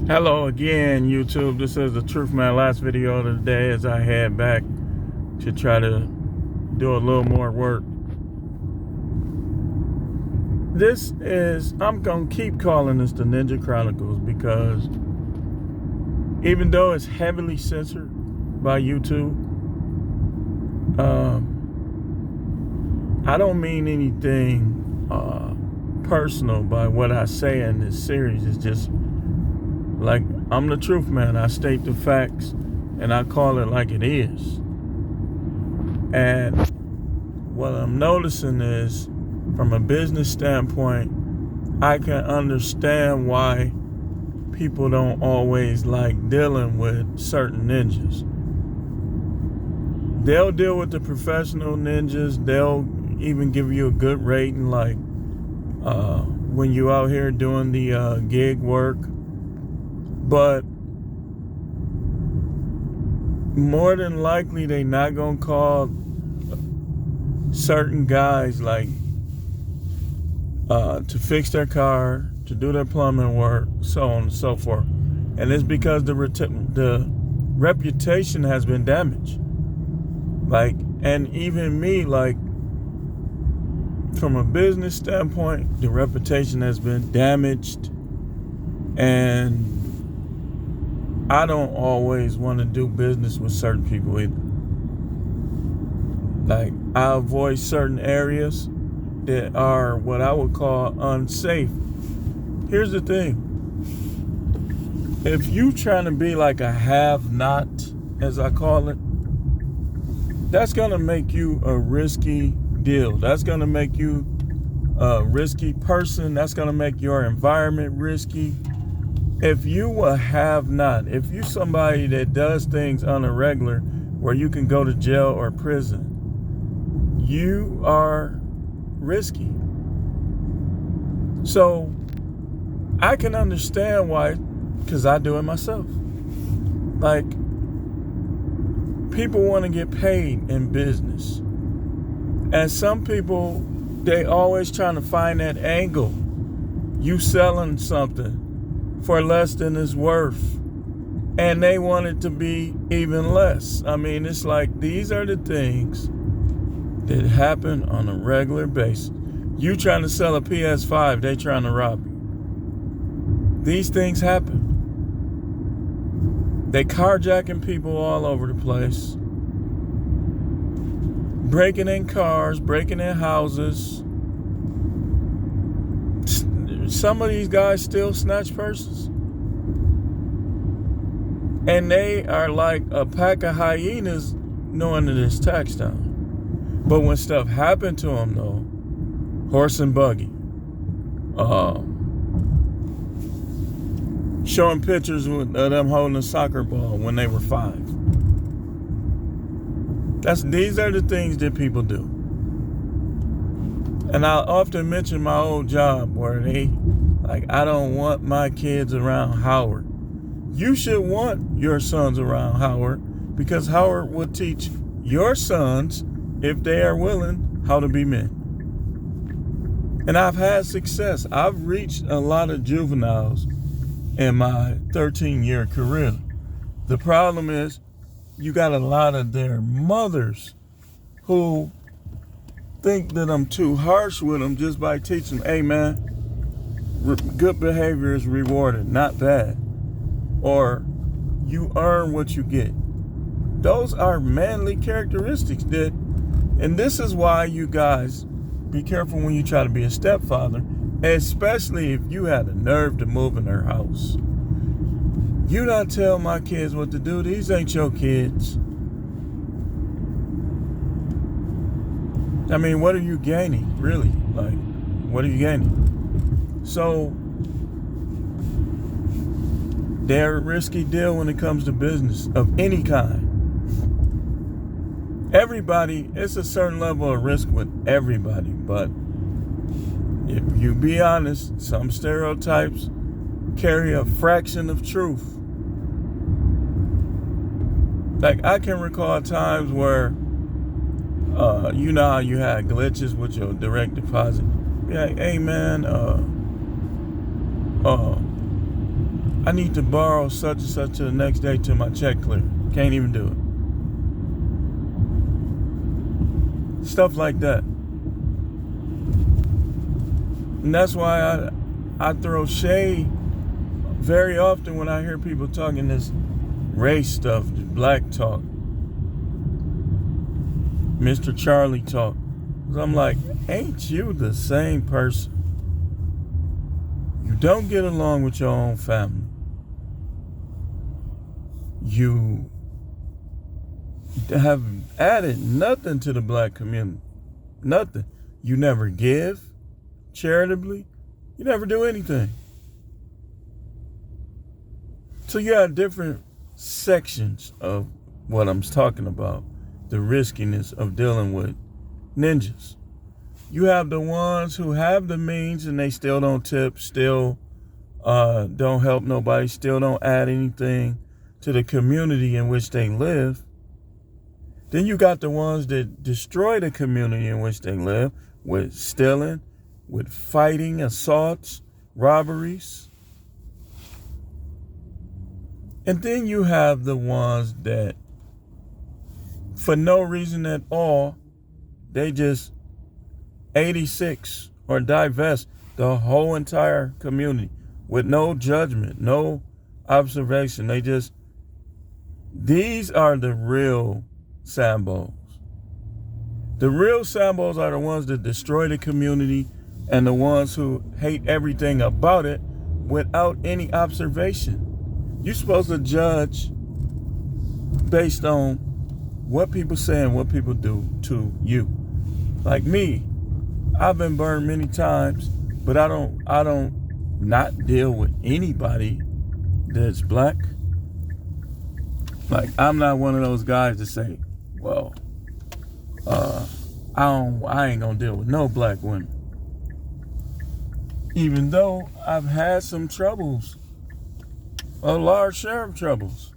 Hello again, YouTube. This is the Truth Man. Last video of the day as I head back to try to do a little more work. I'm going to keep calling this the Ninja Chronicles because even though it's heavily censored by YouTube, I don't mean anything personal by what I say in this series. It's just like, I'm the truth man. I state the facts and I call it like it is. And what I'm noticing is, from a business standpoint, I can understand why people don't always like dealing with certain ninjas. They'll deal with the professional ninjas. They'll even give you a good rating, like when you out here doing the gig work. But more than likely, they not gonna call certain guys like to fix their car, to do their plumbing work, so on and so forth. And it's because the reputation has been damaged. Like, and even me, like, from a business standpoint, the reputation has been damaged, and I don't always want to do business with certain people either. Like, I avoid certain areas that are what I would call unsafe. Here's the thing. If you trying to be like a have-not, as I call it, that's going to make you a risky deal. That's going to make you a risky person. That's going to make your environment risky. If you a have-not, if you somebody that does things on a regular where you can go to jail or prison, you are risky. So I can understand why, because I do it myself. Like, people want to get paid in business. And some people, they always trying to find that angle. You selling something for less than it's worth, and they want it to be even less. I mean, it's like, these are the things that happen on a regular basis. You trying to sell a PS5, they trying to rob you. These things happen. They carjacking people all over the place, breaking in cars, breaking in houses. Some of these guys still snatch purses. And they are like a pack of hyenas knowing that it's tax time. But when stuff happened to them, though, horse and buggy, showing pictures of them holding a soccer ball when they were 5. These are the things that people do. And I often mention my old job where they, like, I don't want my kids around Howard. You should want your sons around Howard, because Howard will teach your sons, if they are willing, how to be men. And I've had success. I've reached a lot of juveniles in my 13-year career. The problem is, you got a lot of their mothers who think that I'm too harsh with them just by teaching them, hey man, good behavior is rewarded, not bad. Or you earn what you get. Those are manly characteristics and this is why you guys be careful when you try to be a stepfather, especially if you had the nerve to move in their house. You not tell my kids what to do. These ain't your kids. I mean, what are you gaining, really? Like, what are you gaining? So, they're a risky deal when it comes to business of any kind. Everybody, it's a certain level of risk with everybody, but if you be honest, some stereotypes carry a fraction of truth. Like, I can recall times where, you know how you had glitches with your direct deposit. Be like, hey man, I need to borrow such and such to the next day till my check clear. Can't even do it. Stuff like that. And that's why I throw shade very often when I hear people talking this race stuff, this black talk, Mr. Charlie talk. 'Cause I'm like, ain't you the same person? You don't get along with your own family. You have added nothing to the black community. Nothing. You never give charitably. You never do anything. So you have different sections of what I'm talking about. The riskiness of dealing with ninjas. You have the ones who have the means and they still don't tip, still don't help nobody, still don't add anything to the community in which they live. Then you got the ones that destroy the community in which they live with stealing, with fighting, assaults, robberies. And then you have the ones that, for no reason at all, they just 86 or divest the whole entire community with no judgment, no observation. These are the real Sambos. The real Sambos are the ones that destroy the community and the ones who hate everything about it without any observation. You're supposed to judge based on what people say and what people do to you. Like me, I've been burned many times, but I don't not deal with anybody that's black. Like, I'm not one of those guys to say, well, I ain't gonna deal with no black women. Even though I've had some troubles, a large share of troubles.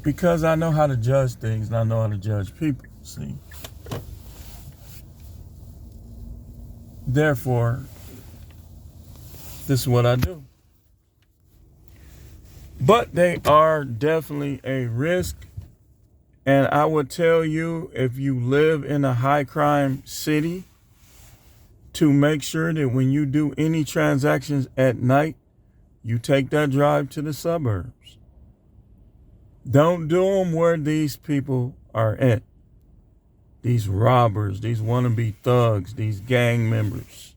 Because I know how to judge things and I know how to judge people, see. Therefore, this is what I do. But they are definitely a risk. And I would tell you, if you live in a high crime city, to make sure that when you do any transactions at night, you take that drive to the suburbs. Don't do them where these people are at. These robbers, these wannabe thugs, these gang members.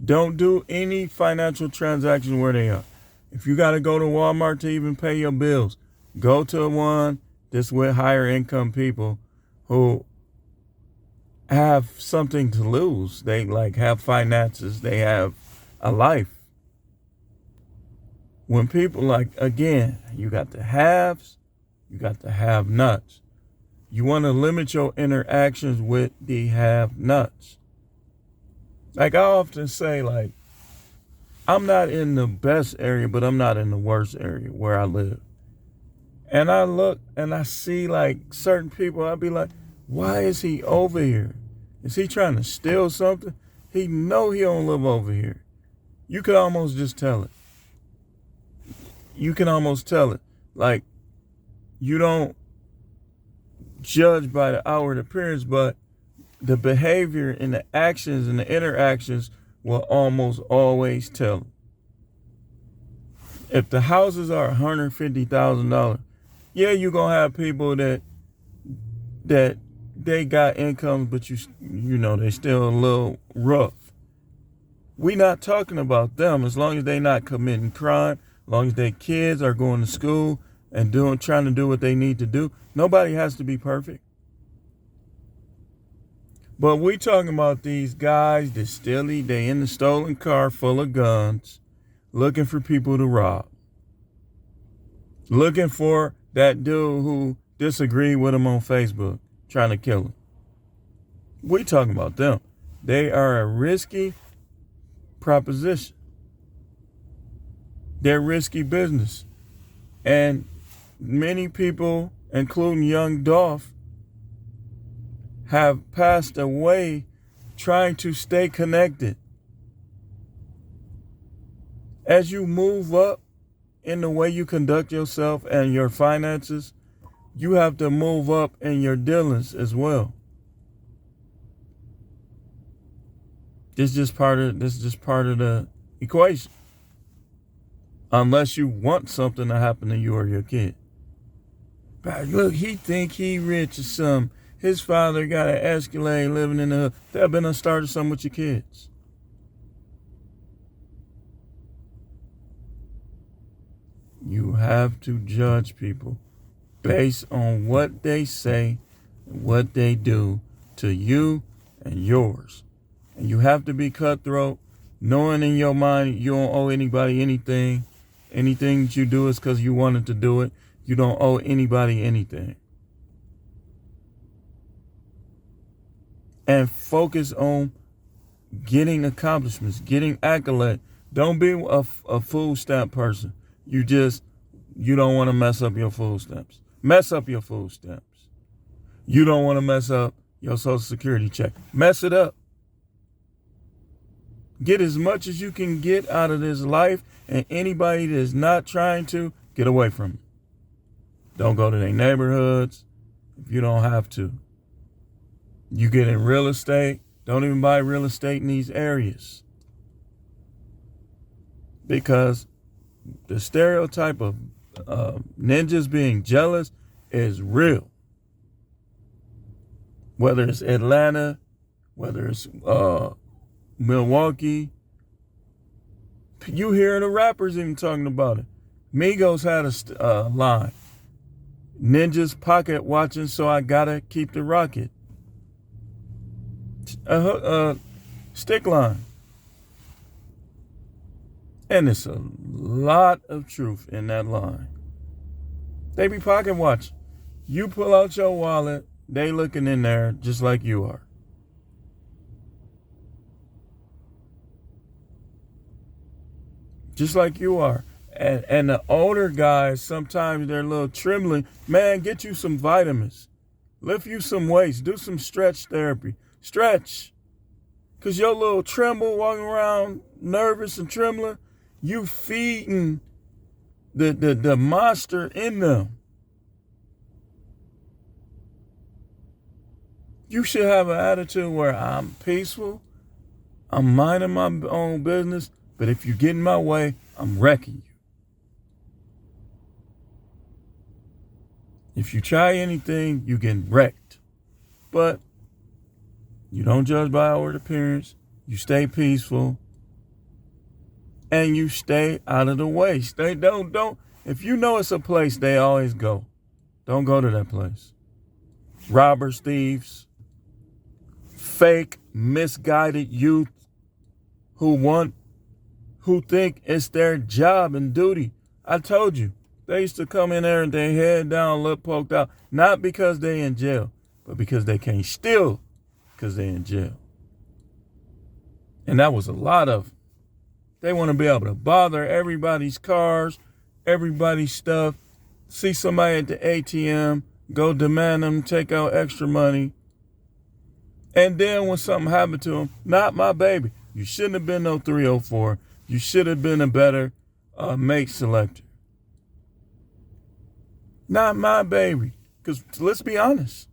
Don't do any financial transaction where they are. If you got to go to Walmart to even pay your bills, go to one that's with higher income people who have something to lose. They have finances. They have a life. When people again, you got the haves, you got the have-nots. You want to limit your interactions with the have-nots. Like I often say, I'm not in the best area, but I'm not in the worst area where I live. And I look and I see certain people, I'll be like, why is he over here? Is he trying to steal something? He know he don't live over here. You could almost just tell it. You can almost tell it. You don't judge by the outward appearance, but the behavior and the actions and the interactions will almost always tell it. If the houses are $150,000, yeah, you're going to have people that they got incomes, but you know, they still a little rough. We not talking about them as long as they not committing crime, as long as their kids are going to school and trying to do what they need to do. Nobody has to be perfect. But we talking about these guys that they in the stolen car full of guns, looking for people to rob. Looking for that dude who disagreed with him on Facebook, trying to kill him. We talking about them. They are a risky proposition. They're risky business. And many people, including young Dolph, have passed away trying to stay connected As you move up in the way you conduct yourself and your finances, you have to move up in your dealings as well. This is just part of the equation. Unless you want something to happen to you or your kid. But look, he think he rich or something. His father got an Escalade living in the hood. That been done started something with your kids. You have to judge people based on what they say, what they do to you and yours. And you have to be cutthroat, knowing in your mind you don't owe anybody anything. Anything that you do is because you wanted to do it. You don't owe anybody anything. And focus on getting accomplishments, getting accolades. Don't be a food stamp person. You don't want to mess up your food stamps. Mess up your food stamps. You don't want to mess up your Social Security check. Mess it up. Get as much as you can get out of this life, and anybody that is not trying to, get away from it. Don't go to their neighborhoods if you don't have to. You get in real estate, don't even buy real estate in these areas. Because the stereotype of ninjas being jealous is real. Whether it's Atlanta, whether it's Milwaukee, you hear the rappers even talking about it. Migos had a line. Ninjas pocket watching, so I gotta keep the rocket. Stick line. And it's a lot of truth in that line. They be pocket watching. You pull out your wallet, they looking in there just like you are. Just like you are. And the older guys, sometimes they're a little trembling. Man, get you some vitamins. Lift you some weights. Do some stretch therapy. Stretch. Because your little tremble, walking around nervous and trembling, you feeding the monster in them. You should have an attitude where I'm peaceful. I'm minding my own business. But if you get in my way, I'm wrecking you. If you try anything, you get wrecked. But you don't judge by outward appearance. You stay peaceful. And you stay out of the way. Don't. If you know it's a place they always go, don't go to that place. Robbers, thieves, fake, misguided youth who think it's their job and duty. I told you, they used to come in there and their head down, lip poked out, not because they in jail, but because they can't steal because they in jail. And that was a lot of them. They want to be able to bother everybody's cars, everybody's stuff, see somebody at the ATM, go demand them, take out extra money. And then when something happened to them, not my baby. You shouldn't have been no 304. You should have been a better mate selector. Not my baby. Because let's be honest.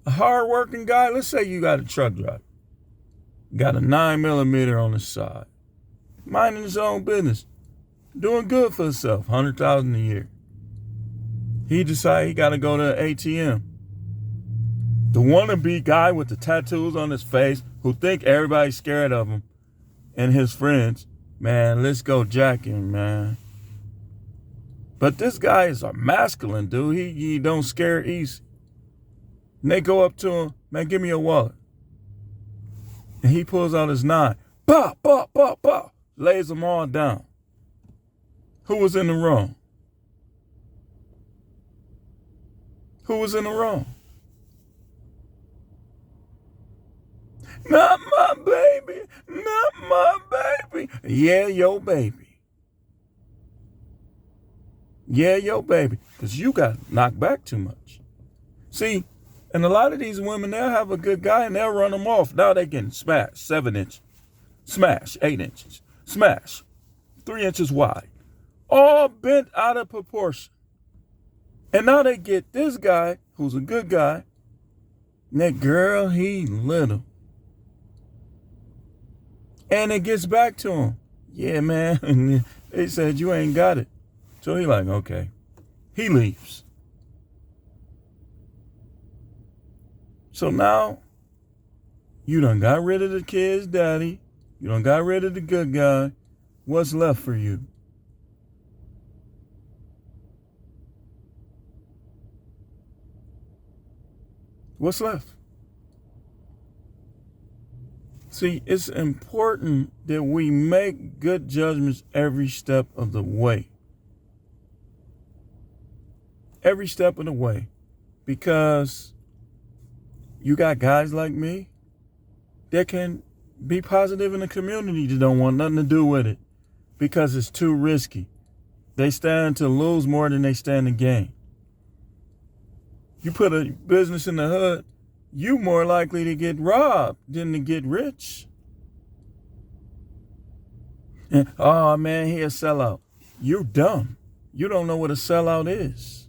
A hard-working guy, let's say you got a truck driver. Got a 9mm on the side. Minding his own business. Doing good for himself. $100,000 a year. He decided he got to go to the ATM. The wannabe guy with the tattoos on his face who think everybody's scared of him and his friends, man, let's go jack him, man. But this guy is a masculine dude. He don't scare easy. And they go up to him, man, give me your wallet. And he pulls out his 9. Bah, bah, bah, bah. Lays them all down. Who was in the wrong? Who was in the wrong? Not my baby. Not my baby. Yeah, your baby. Yeah, your baby. Because you got knocked back too much. See, and a lot of these women, they'll have a good guy and they'll run them off. Now they getting smashed 7 inches. Smash 8 inches. Smash 3 inches wide, all bent out of proportion. And now they get this guy, who's a good guy, and that girl, he little. And it gets back to him. Yeah, man. And they said, you ain't got it. So he like, okay. He leaves. So now, you done got rid of the kid's daddy. You done got rid of the good guy. What's left for you? What's left? See, it's important that we make good judgments every step of the way. Every step of the way. Because you got guys like me that can be positive in the community that don't want nothing to do with it because it's too risky. They stand to lose more than they stand to gain. You put a business in the hood, you more likely to get robbed than to get rich. And, oh man, he a sellout. You're dumb. You don't know what a sellout is.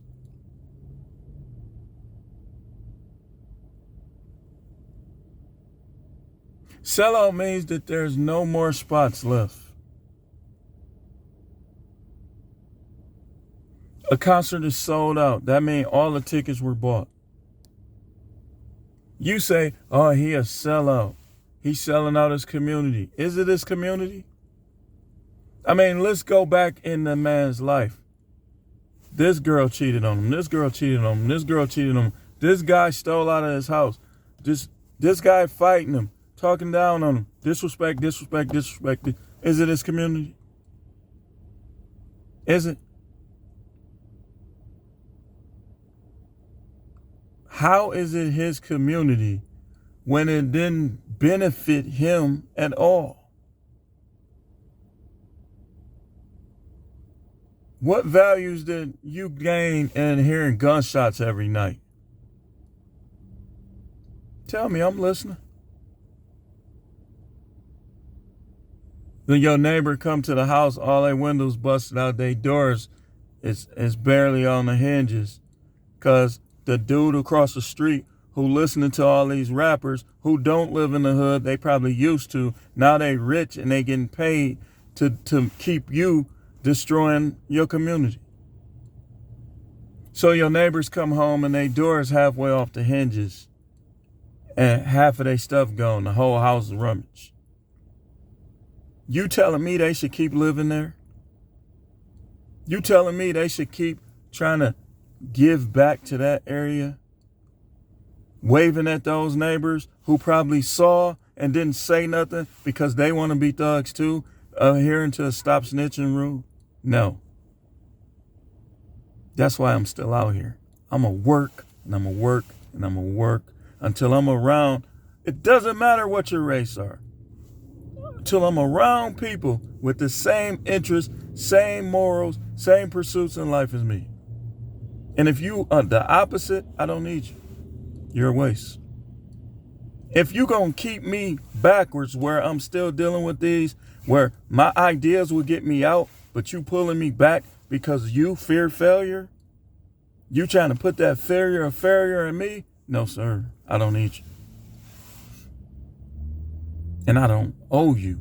Sellout means that there's no more spots left. A concert is sold out. That means all the tickets were bought. You say, oh, he a sellout. He's selling out his community. Is it his community? I mean, let's go back in the man's life. This girl cheated on him. This girl cheated on him. This girl cheated on him. This guy stole out of his house. This guy fighting him, talking down on him. Disrespect, disrespect, disrespect. Is it his community? Is it? How is it his community when it didn't benefit him at all? What values did you gain in hearing gunshots every night? Tell me, I'm listening. Then your neighbor come to the house, all their windows busted out, their doors is barely on the hinges, because the dude across the street who listening to all these rappers who don't live in the hood, they probably used to. Now they rich and they getting paid to keep you destroying your community. So your neighbors come home and their doors halfway off the hinges and half of their stuff gone. The whole house is rummaged. You telling me they should keep living there? You telling me they should keep trying to give back to that area, waving at those neighbors who probably saw and didn't say nothing because they want to be thugs too, adhering to a stop snitching rule? No. That's why I'm still out here. I'm going to work and I'm going to work and I'm going to work until I'm around. It doesn't matter what your race are. Until I'm around people with the same interests, same morals, same pursuits in life as me. And if you are the opposite, I don't need you. You're a waste. If you're going to keep me backwards where I'm still dealing with these, where my ideas will get me out, but you pulling me back because you fear failure, you trying to put that failure in me? No, sir. I don't need you. And I don't owe you.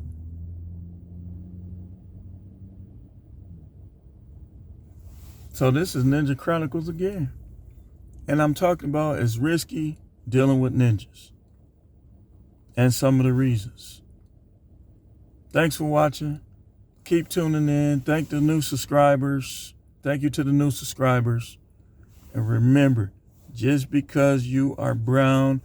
So this is Ninja Chronicles again. And I'm talking about it's risky dealing with ninjas. And some of the reasons. Thanks for watching. Keep tuning in. Thank the new subscribers. Thank you to the new subscribers. And remember, just because you are brown,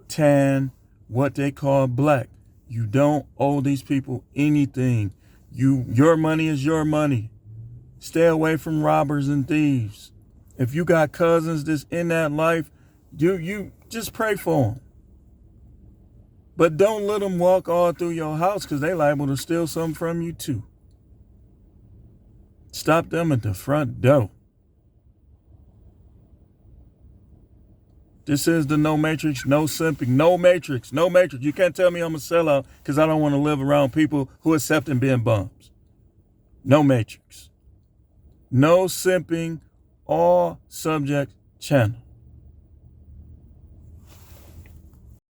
tan, what they call black, you don't owe these people anything. Your money is your money. Stay away from robbers and thieves. If you got cousins that's in that life, you just pray for them. But don't let them walk all through your house because they liable to steal something from you too. Stop them at the front door. This is the No Matrix, no simping, no Matrix, no Matrix. You can't tell me I'm a sellout because I don't want to live around people who accept and being bums. No matrix. No simping. All subject channel.